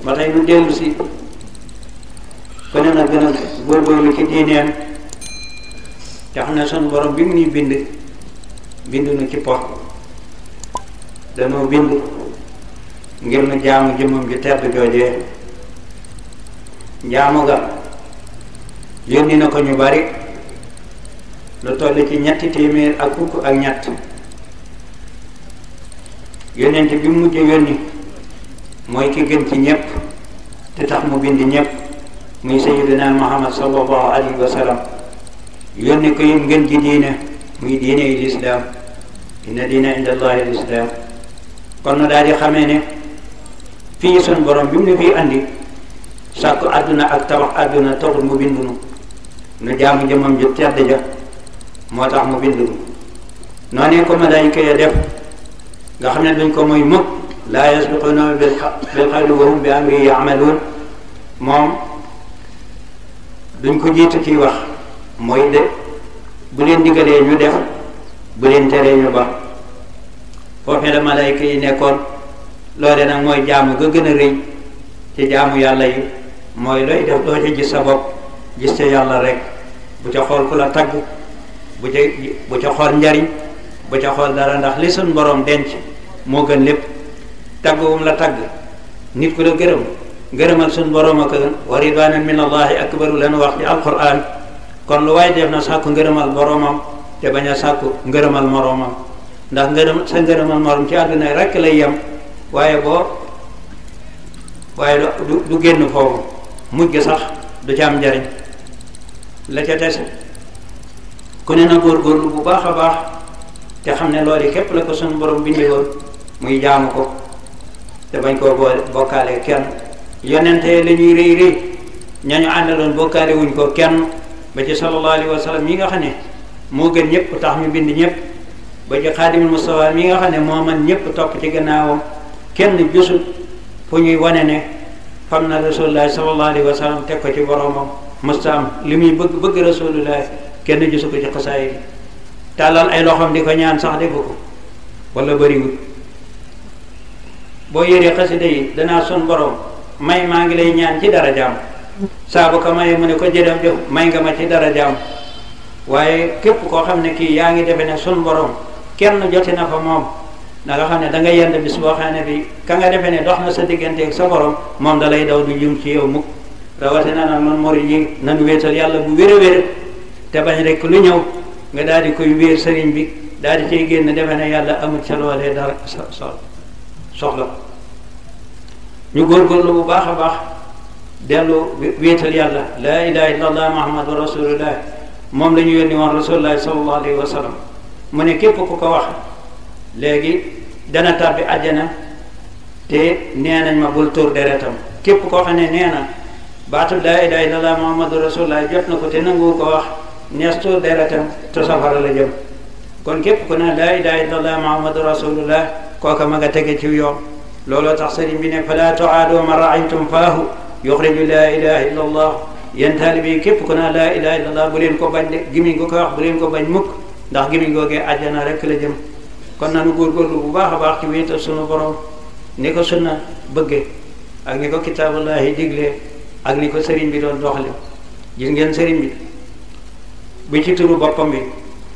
ba tey nu dellu si ku ne na gën a góorgóorlu ci diineem te xam ne sunu borom bi mu ñuy bind nu ci pot danoo bind ngir nu jaamu jëmmam ju tedd joojee jaamu ga yónni na ko ñu bari lu toll ci 300 yónnent bi mu mujj yónni mooy ki gën ci ñépp te tax mu bind ñépp muy sayyidina Muhammad sallallahu alayhi wa sallam yónni ko yim ngën ji diine muy diine yi lislaam inna diina inda allahi lislaam kon nu daal di xamee ne fii sun borom bi mu ne fii andi sàkku àdduna ak tabax àdduna taxul mu bindu nu jaamu jëmam ju tedd ja moo tax mu bindu noonee ko malaayika ya def nga xam ne duñ ko mooy mukk laa yasbiquuna bil qawli wa hum bi amrihi ya'maluun moom duñ ko jiitu ciy wax mooy de bu leen digalee ñu def bu leen teree ñu ba foofee la malaayika yi nekkoon loole nag mooy jaamu ga gën a rëy ci jaamu yàlla yi mooy looy def doo ca gis sa bopp gis ca yàlla rek bu ca xool ku la tagg bu ca xool njariñ bu ca xool dara ndax li suñ borom denc moo gën lépp tagg wum la tagg nit ku la gërëmal suñ borom ak wa ridwanan min allahi akbaru lanu wax ci alquran kon lu waay def na sàkku ngërëmal boromam te bañ a sàkku ngërëmal moromam ndax sa ngërëmal morom ci àdduna rekk lay yem waaye du génn foofu mujj sax du ca am njariñ la ca des ku ne na góorgóorlu bu baax a baax te xam ne loolu képp la ko suñu borom bindi woon muy jaamu ko te bañ koo bokkaale kenn yonente la ñuy rëy ñañu àndaloon bokkaale wuñ ko kenn ba ci sallallahu alayhi wa sallam yi nga xam ne moo gën ñëpp tax ñu bind ñëpp ba ci xaadimul Mustafa mi nga xam ne moo man ñëpp topp ci gannaawam kenn gisul fu ñuy wane ne fam na rasulullahi sallallahu alayhi wa sallam teg ko ci boromam musta am li muy bëgg rasulullahi kenn gisu ko ci xasaay yi tàllal ay loxoom di ko ñaan sax defu ko wala bëriwul boo yéree xasida yi danaa sun borom may maa ngi lay ñaan ci dara jaam saa bu ko mayee mu ne ko jëdam jëf may nga ma ci dara jaam waaye képp koo xam ne kii yaa ngi defe ne sun borom kenn joti na fa moom da nga xam ne da nga yend bis boo xam ne bi ka nga defe ne dox na sa diggante ak sa borom moom da lay daw du jum ci yow mukk rawatina nag man mori yi nanu wéetal yàlla bu wér a wér te bañ rek lu ñëw nga daal di koy wéer sëriñ bi daal di cay génn defe ne yàlla amul ca loolee dara soxla ñu góorgóorlu bu baax a baax dellu wéetal yàlla laa ilaha illallah muhammadu rasulullah moom la ñu yónni woon rasulullah sallallahu alayhi wa sallam mu ne képp ku ko wax léegi dana tàbbi àjjana te nee nañ ma bul tuur deretam képp koo xam ne nee na baatu laa ilaha illallah muhammadu rasulullah jot na ko te nangu ko wax nees tuur deretam te safara la jëm kon képp ku ne laa ilaha illallah muhammadu rasulullah kooka ma nga tege ci yoon looloo tax sëriñ bi ne fala tuaadu man raaytum faahu yuxriju laa ilaha illa allah yéen taalibe yi képp ku ne laa ilaha illa allah bu leen ko bañ de gimiñ gu ko wax bu leen ko bañ mukk ndax gimiñ googee àjjana rek la jëm kon nanu góorgóorlu bu baax a baax ci wéetal sunu borom ni ko sunna bëgge ak ni ko kitaabullahi diglee ak ni ko sëriñ bi doon doxale gis ngeen sëriñ bi ci turu boppam bi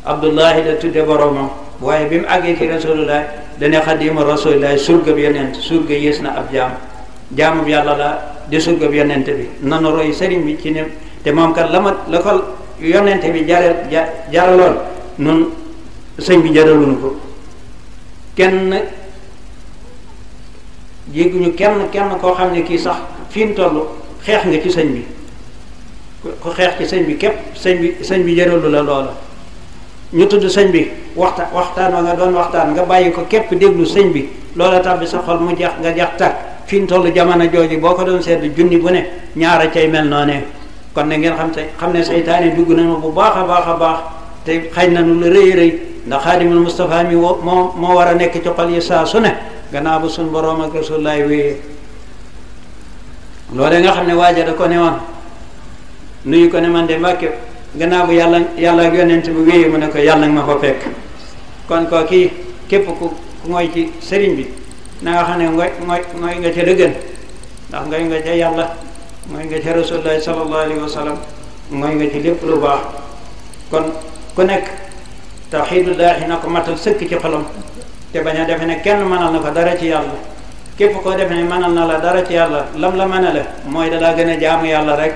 abdullahi la tudde boromam waaye bi mu àggee ci rasulullah dane xadimu rasulillah surga bi yonent surga yées na ab jaamub yàlla la di surga bi yonent bi nanu roy sëriñ bi ci ne te moom kat la ko yonent bi jaraloon nun sëñ bi jaraluñu ko kenn jégguñu kenn koo xam ne kii sax fi mu toll xeex nga ci sëñ bi ku xeex ci sëñ bi képp sëñ bi jaralu la loola ñu tudd sëñ bi waxtaan wa nga doon waxtaan nga bàyyi ko képp déglu sëñ bi loola tax bi sa xol mu jeex nga jeex tàkk fi mu toll jamono jooju boo ko doon seetlu junni bu ne ñaara cay mel noonee kon ne ngeen xam ne seytaane dugg nañu bu baax a baax a baax te xëy na nu la rëy rëy ndax xaadimul Mustafa mi moo war a nekk ci xol yi saa su ne gannaaw bu suñ boroom ak rasulullaay wéyee loolee nga xam ne waaja da ko ne woon nuyu ko ne man de Mbàkke gannaaw bu yàlla ak yonent bu wéyee mu ne ko yàlla nga ma fa fekk kon ko kii képp ku ngoy ci sëriñ bi na nga xam ne ngoy nga ca dëggan ndax ngay nga ca yàlla mooy nga ca rasulullahi sallallahu alayhi wa sallam mooy nga ci lépp lu baax. kon ku nekk tawxiidullaahi na ko matal sëkk ci xolam te bañ a defe ne kenn mënal na ko dara ci yàlla. képp koo defe ne mënal na la dara ci yàlla lam la mënale mooy dalaa gën a jaamu yàlla rek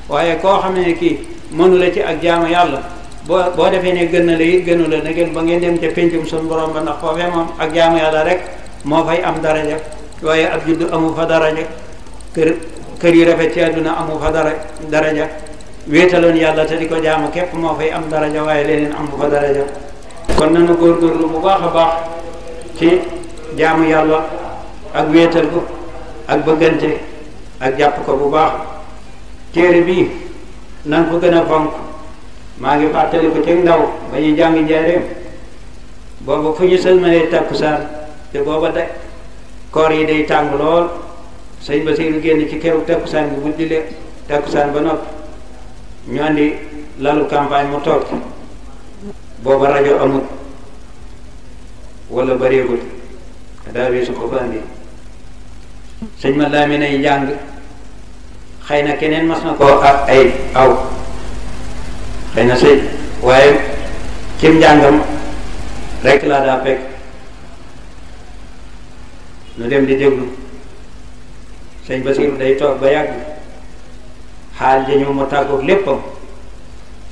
waaye koo xam ne kii mënu la ci ak jaamu yàlla boo defee ne gën na la it gënu la na gën ba ngeen dem ca péncum suñu borom ba ndax foofee moom ak jaamu yàlla rek moo fay am daraja waaye ab juddu amu fa daraja kër yi rafet ci àdduna amu fa daraja wéetaloon yàlla te di ko jaamu képp moo fay am daraja waaye leneen amu fa daraja. kon nanu góorgóorlu bu baax a baax ci jaamu yàlla ak wéetal ko ak bëggante ak jàpp ko bu baax. téere bii nan ko gën a fonk. maa ngi fàttali ko ci ndaw ba ñuy jàngi njaareem booba fu ñu sëlmalee takkusaan te booba de koor yi day tàng lool sëñ Basiiru génn ci keroog takkusaan bi bu dilee takkusaan ba noppi ñu andi lalu campagne mu toog booba rajo amut wala bareegul daa bi su ko fa andi sëñ ma laa mi nay jàng xëy na keneen mas na koo ay aw xëy na sëy waaye cim njàngam rek laa daa fekk nu dem di déglu sëñ Basiiru day toog ba yàgg xaal ja ñëw mu tàggoog léppam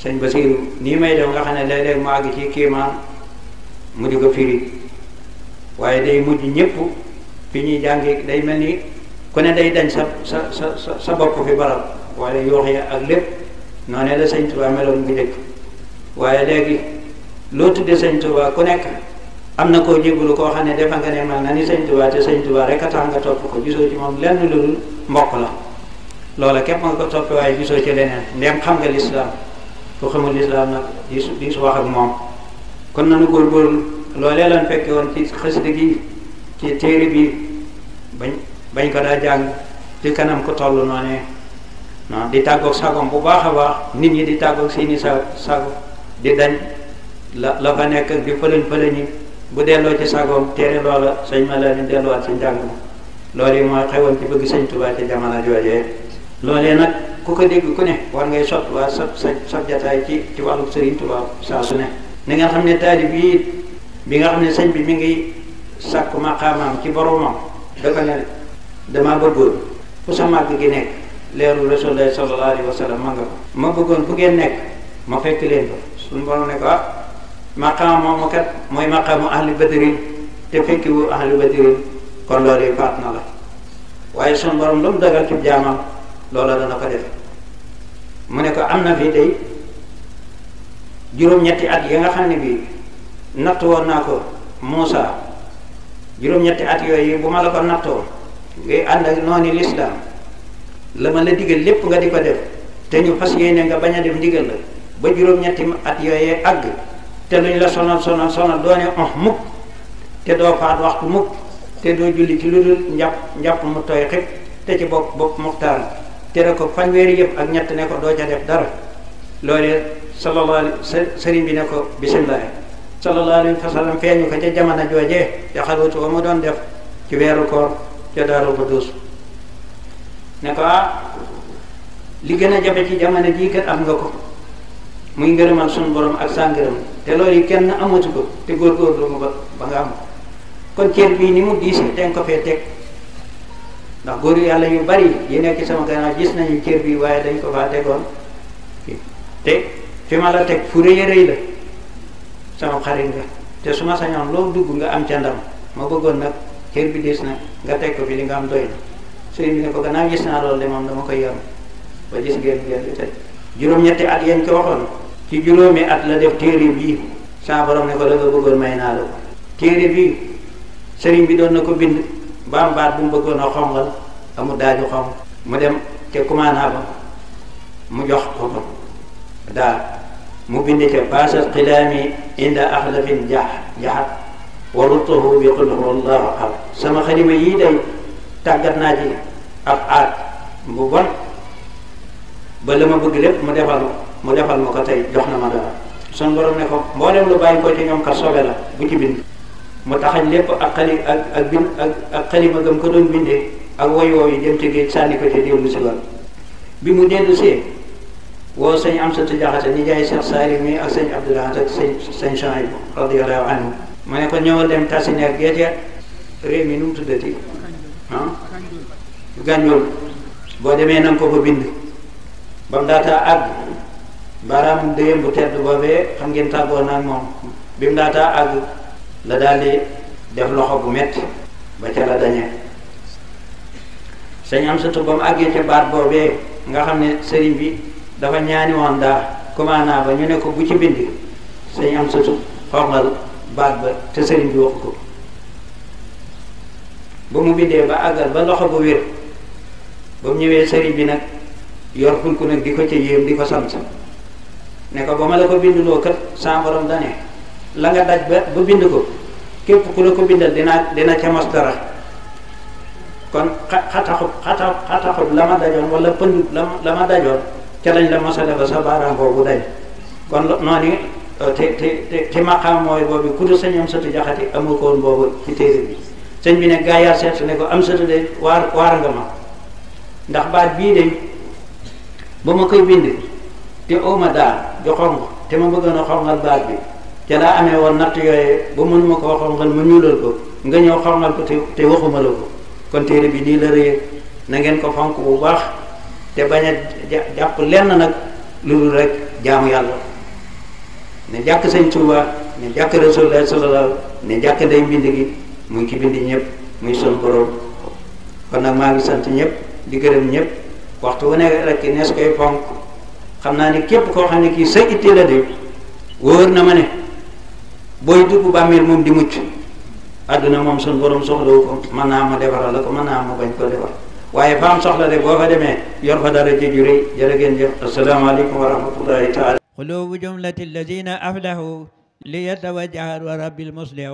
sëñ Basiiru nii may def nga xam ne léeg-léeg mu àgg ci kiimaan mu di ko firi waaye day mujj ñëpp fi ñuy jàngi day mel ni ku ne day dañ sa bopp fi barab waaye yoox ya ak lépp noonee la sëñ Tuubaa meloon bu njëkk waaye léegi loo tudde sëñ Tuubaa ku nekk am na koo jébbalu koo xam ne defa nga ne mel na ni sëñ Tuubaa te sëñ Tuubaa rek a tax nga topp ko gisoo ci moom lenn lu dul mbokk la loola képp nga ko toppe waaye gisoo ci leneen ndem xam nga lislaam ku xamul lislaam nag di su wax ak moom kon nanu góorgóorlu loolee lan fekke woon ci xasida gi ci téere bi bañ ko daa jàng ci kanam ko toll noonee non di tàggoog sagom bu baax a baax nit ñi di tàggoog seeni sago di dañ la fa nekk di fëlëñ bu delloo ci sagoom téere loola sëñ ma la ñu delluwaat ci njàng ma loolu yi mooy xewoon ci bëgg sëñ Tuubaa ci jamono joojee loolee nag ku ko dégg ku ne war ngay sot waa sa jataay ci wàllu sëriñ Tuubaa saa su ne ni nga xam ne taalib yi bi nga xam ne sëñ bi mi ngi sàkku maqaamaam ci boromam dafa ne dama bëggoon fu sa màgg gi nekk leeru Rasulullah sallallahu alayhi wa sallam ma bëggoon fu ngeen nekk ma fekk leen ko suñu borom ne ko maqaam moomu kat mooy maqaamu ahli badrin te fekkiwu ahli badrin kon loolu faat na la waaye suñu borom lu mu dagal ci jaamam loola dana ko def mu ne ko am na fii day juróom-ñetti at yi nga xam ne bii natt woon naa ko Muusa juróom-ñetti at yooyu bu ma la ko nattoo ngay ànd ak noonu lislaam la ma la digal lépp nga di ko def te ñu fas yéene nga bañ a def ndigal la ba juróom-ñetti at yooyee àgg te luñ la sonal doone mukk te doo faat waxtu mukk te doo julli ci lu dul njàpp mu tooy xib te ci bopp muxtaar tere ko fanweeri yëpp ak ñett ne ko doo ca def dara loolee sallallahu alayhi sëriñ bi ne ko bisimilah sallallahu alayhi wa sallam feeñu ko ca jamono joojee te xalwatu ba mu doon def ci weeru koor ca Daaru Xudoos ne ko li gën a jafe ci jamono jii kat am nga ko muy ngërëmal sunu borom ak sa ngërëm te loolu yi kenn amatu ko te góorgóorlu mu ba nga am kon cër bii ni mu diise te nga ko fee teg ndax góor yàlla yu bari yi nekk sama gannaaw gis nañu cër bii waaye dañ ko faa tegoon te fi ma la teg fu rëy a rëy la sama xarit nga te su ma sañoon loo dugg nga am ca ndam ma bëggoon nag cër bi diis na nga teg ko fi li nga am doy na sëriñ bi ne ko gannaaw gis naa loolu de moom dama koy yaram ba gis ngeen bi tey juróom-ñetti at yañ ko waxoon ci juróomi at la def téere bii sa borom ne ko la nga bëggoon may naa la ko téere bii sëriñ bi doon na ko bind baam baat bu mu bëggoon a xongal amul daaju xong mu dem ca kumaanaa ba mu jox ko ko daal mu bind ca baasat xilaami inda axlafin jaxat warutuhu bi qul huwallahu ahad sama xalima yii day tàggat naa ci ab aat bu bon ba la ma bëgg lépp mu defal ma ko tey jox na ma dara son borom ne ko mboolem lu bàyyi ko ci ñoom kat sobe la bu ci bind mu taxañ lépp ak xalima gëm ko doon bindee ak woy wooyu jëm ci géej sànni ko ca dellu si wàll bi mu dellu see woo sëñ Amsatu Jaxate ni jaay Cheikh Salim mi ak sëñ Abdoulaye ak sëñ Chouaïb radiyallahu anhu ma ne ko ñëwal dem tasineer geete réew mi nu mu tuddati Gànjool boo demee na nga ko fa bind ba mu daataa àgg baaraam déyam bu tedd boobee xam ngeen tàggoo naag moom bi mu daataa àgg la daal di def loxo bu metti ba ca la dañee sëñ Amsatu ba mu àggee ca baat boobee nga xam ne sëriñ bi dafa ñaani woon daa commandant ba ñu ne ko bu ci bind sëñ Amsatu xongal baat ba te sëriñ bi waxu ko ba mu bindee ba àggal ba loxo bu wér ba mu ñëwee sëriñ bi nag yor fulku nag di ko ca yéem di ko sant ne ko ba ma la ko binduloo kat sa borom dane la nga daj ba bind ko képp ku la ko bindal dina ca mos dara kon xataxub la ma dajoon wala pëndut la ma dajoon ca lañ la mosale ba sa baaraam boobu daj kon noonu te maqaam mooy boobu ku dul sëñ Amsatu Jaxate amul ko woon boobu ci téere bi sëñ bi ne gaa yaa seet ne ko Amsatu de waar nga ma ndax baat bii de ba ma koy bind te oma daal di xong te ma bëggoon a xongal baat bi ca laa amee woon natt yooyee ba mënuma koo xongal mu ñuulal ko nga ñëw xongal ko te waxuma la ko kon téere bi nii la rëyee na ngeen ko fonk bu baax te bañ a jàpp lenn nag lu dul rek jaamu yàlla ne jàkk sëñ Tuubaa ne jàkk Rasulullah sallallahu ne jàkk ndey mbind gi muy ki bind ñëpp muy son borom kon nag maa ngi sant ñëpp di gërëm ñëpp waxtu wu ne rek nees koy fonk xam naa ni képp koo xam ne kii sa ittee la de wóor na ma ne booy dugg bàmmeel moom di mucc àdduna moom sun borom soxlawu ko mën naa ma defaral la ko mën naa ma bañ ko defar waaye fa am soxla de boo fa demee yor fa dara ji ju rëy jërë ngeen jëf asalaamaaleykum wa rahmatullahi taala قلوب جملة الذين أفلحوا ليتوجه رب المصلح